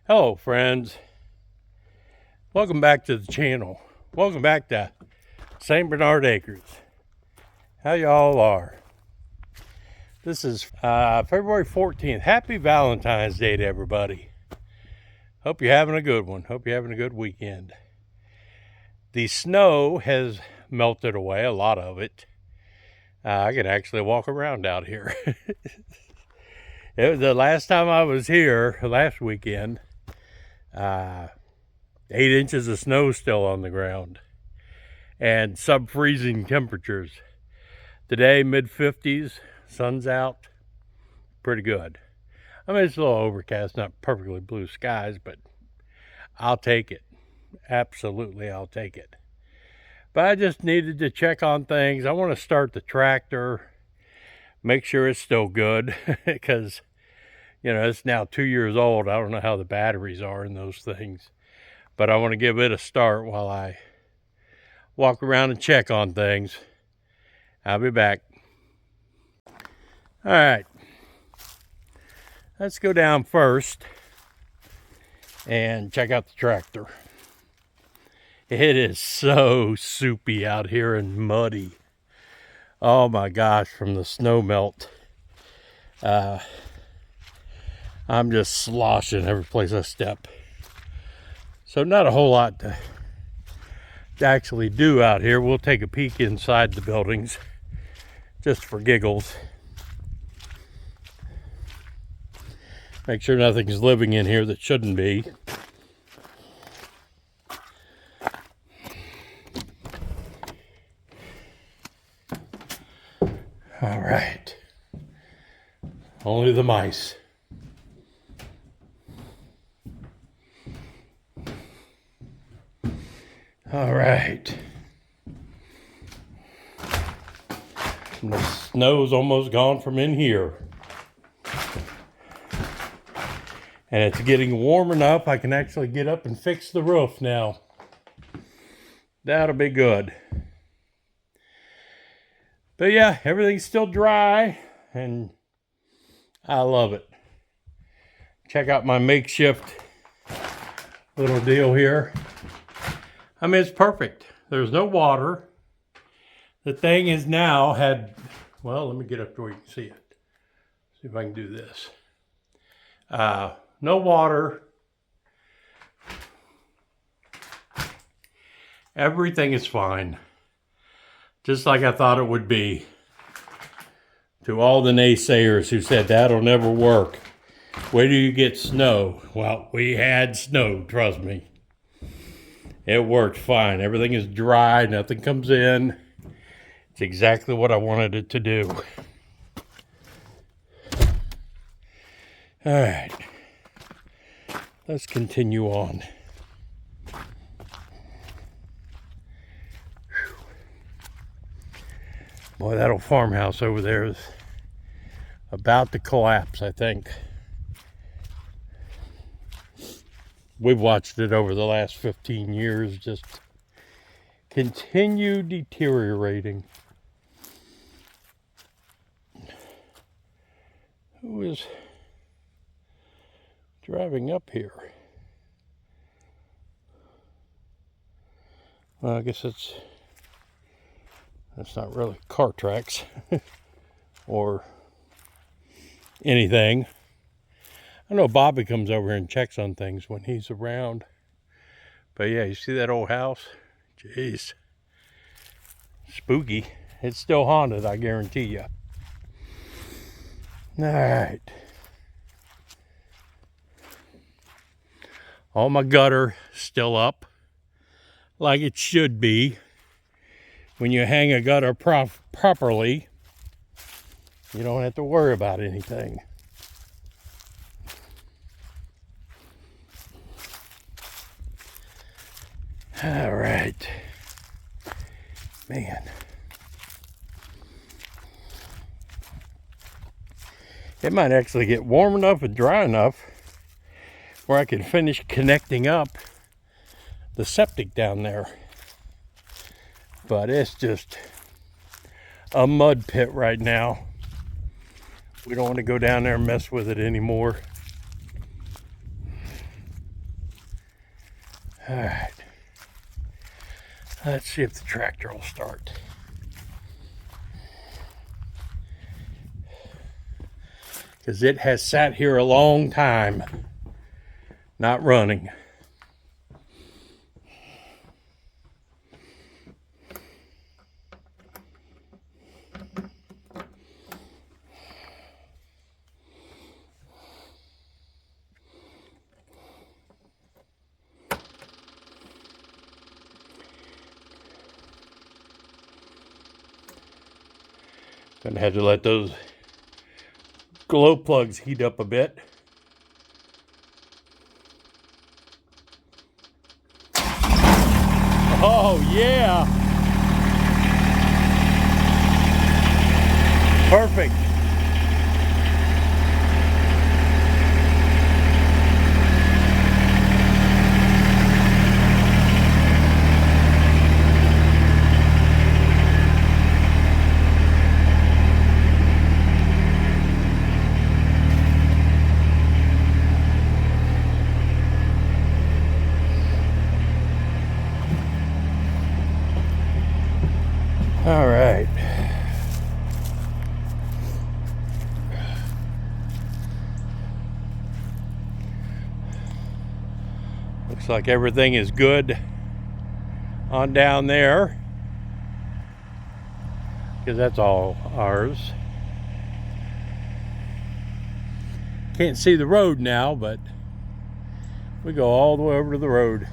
Hello friends, welcome back to the channel. Welcome back to St. Bernard Acres. How y'all are? This is February 14th. Happy Valentine's Day to everybody. Hope you're having a good one. Hope you're having a good weekend. The snow has melted away, a lot of it. I can actually walk around out here. It was the last time I was here, last weekend. 8 inches of snow still on the ground and sub-freezing temperatures. Today, mid-50s, sun's out, pretty good. I mean, it's a little overcast, not perfectly blue skies, but I'll take it. Absolutely, I'll take it. But I just needed to check on things. I want to start the tractor, make sure it's still good, because you know, it's now 2 years old. I don't know how the batteries are in those things. But I want to give it a start while I walk around and check on things. I'll be back. All right. Let's go down first and check out the tractor. It is so soupy out here and muddy. Oh my gosh, from the snow melt. I'm just sloshing every place I step. So not a whole lot to actually do out here. We'll take a peek inside the buildings just for giggles. Make sure nothing's living in here that shouldn't be. All right. Only the mice. All right. And the snow's almost gone from in here. And it's getting warm enough I can actually get up and fix the roof now. That'll be good. But yeah, everything's still dry and I love it. Check out my makeshift little deal here. I mean, it's perfect. There's no water. The thing is now had, well, let me get up to where you can see it. See if I can do this. No water. Everything is fine. Just like I thought it would be. To all the naysayers who said that'll never work. Where do you get snow? Well, we had snow, trust me. It worked fine. Everything is dry. Nothing comes in. It's exactly what I wanted it to do. All right. Let's continue on. Boy, that old farmhouse over there is about to collapse, I think. We've watched it over the last 15 years just continue deteriorating. Who is driving up here? Well, I guess that's not really car tracks or anything. I know Bobby comes over here and checks on things when he's around. But yeah, you see that old house? Jeez. Spooky. It's still haunted, I guarantee you. All right. All my gutter still up like it should be. When you hang a gutter properly, you don't have to worry about anything. All right, man. It might actually get warm enough and dry enough where I can finish connecting up the septic down there. But it's just a mud pit right now. We don't want to go down there and mess with it anymore. All right. Let's see if the tractor will start. Because it has sat here a long time, not running. Gonna have to let those glow plugs heat up a bit. Oh yeah! Perfect. All right. Looks like everything is good on down there, because that's all ours. Can't see the road now, but we go all the way over to the road.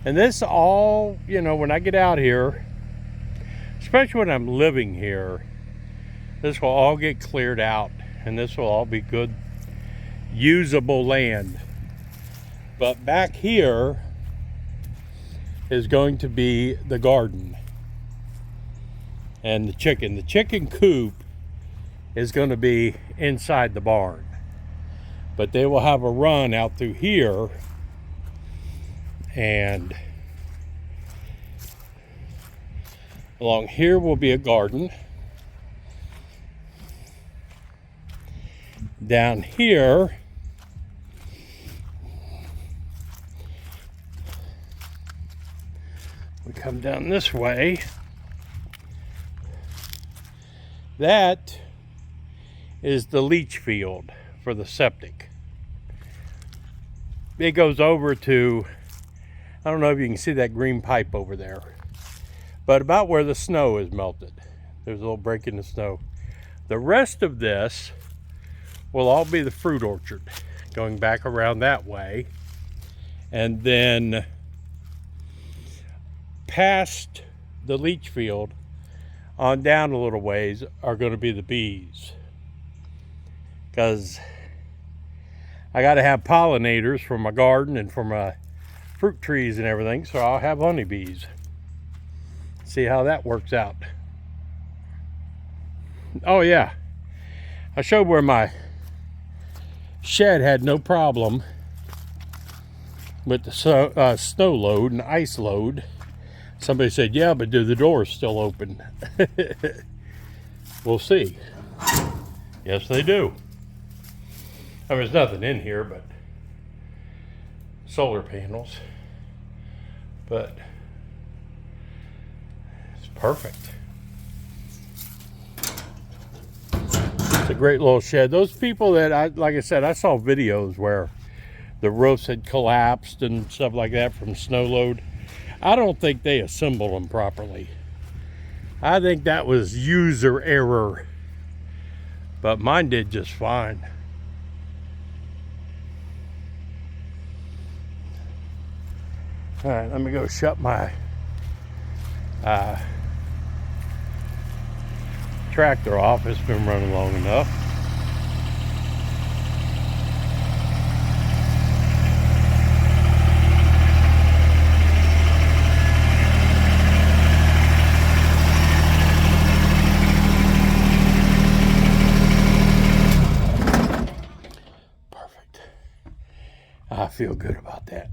And this all, you know, when I get out here, especially when I'm living here, this will all get cleared out, and this will all be good, usable land. But back here is going to be the garden and the chicken. The chicken coop is going to be inside the barn, but they will have a run out through here, and along here will be a garden. Down here we come down this way. That is the leach field for the septic. It goes over to, I don't know if you can see that green pipe over there, but about where the snow is melted. There's a little break in the snow. The rest of this will all be the fruit orchard, going back around that way. And then past the leach field on down a little ways are going to be the bees, because I got to have pollinators for my garden and for my fruit trees and everything, so I'll have honeybees. See how that works out. Oh yeah, I showed where my shed had no problem with the snow load and ice load. Somebody said, yeah, but do the doors still open? We'll see. Yes, they do. I mean, there's nothing in here but solar panels, but it's perfect. It's a great little shed. Those people that like I said, I saw videos where the roofs had collapsed and stuff like that from snow load. I don't think they assembled them properly. I think that was user error, but mine did just fine. All right, let me go shut my tractor off. It's been running long enough. Perfect. I feel good about that.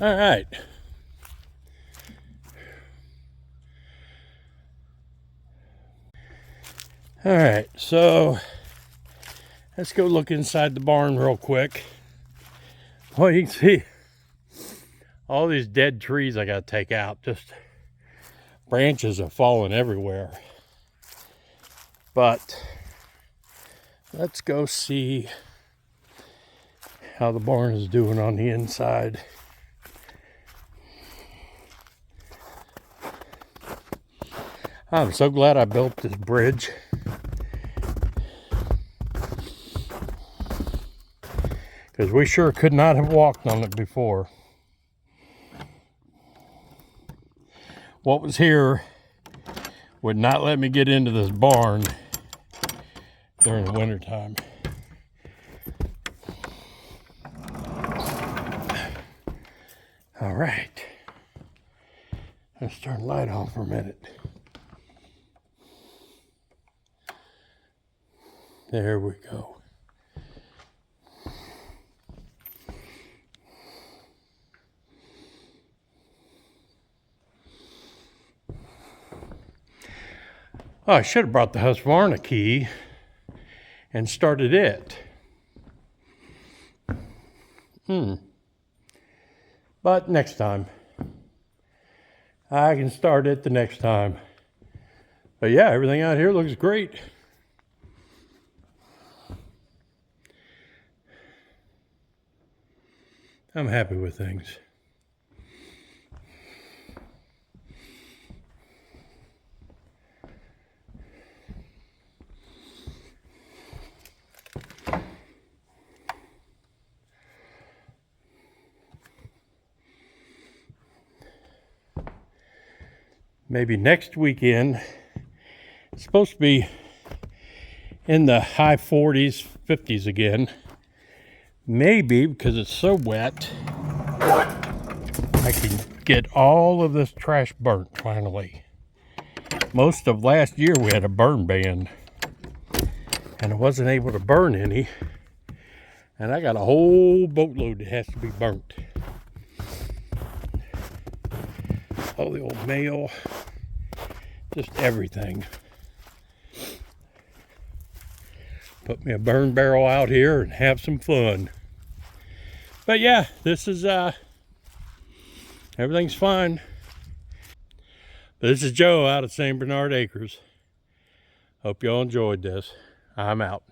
All right. All right, so Let's go look inside the barn real quick. Well, you can see all these dead trees I got to take out. Just branches are falling everywhere. But let's go see how the barn is doing on the inside. I'm so glad I built this bridge. Because we sure could not have walked on it before. What was here would not let me get into this barn during the wintertime. All right. Let's turn the light on for a minute. There we go. Oh, I should have brought the Husqvarna key and started it. But next time. I can start it the next time. But yeah, everything out here looks great. I'm happy with things. Maybe next weekend, it's supposed to be in the high 40s, 50s again. Maybe, because it's so wet, I can get all of this trash burnt finally. Most of last year we had a burn ban, and I wasn't able to burn any. And I got a whole boatload that has to be burnt. All the old mail, just everything. Put me a burn barrel out here and have some fun. But yeah, this is, everything's fine. But this is Joe out at St. Bernard Acres. Hope y'all enjoyed this. I'm out.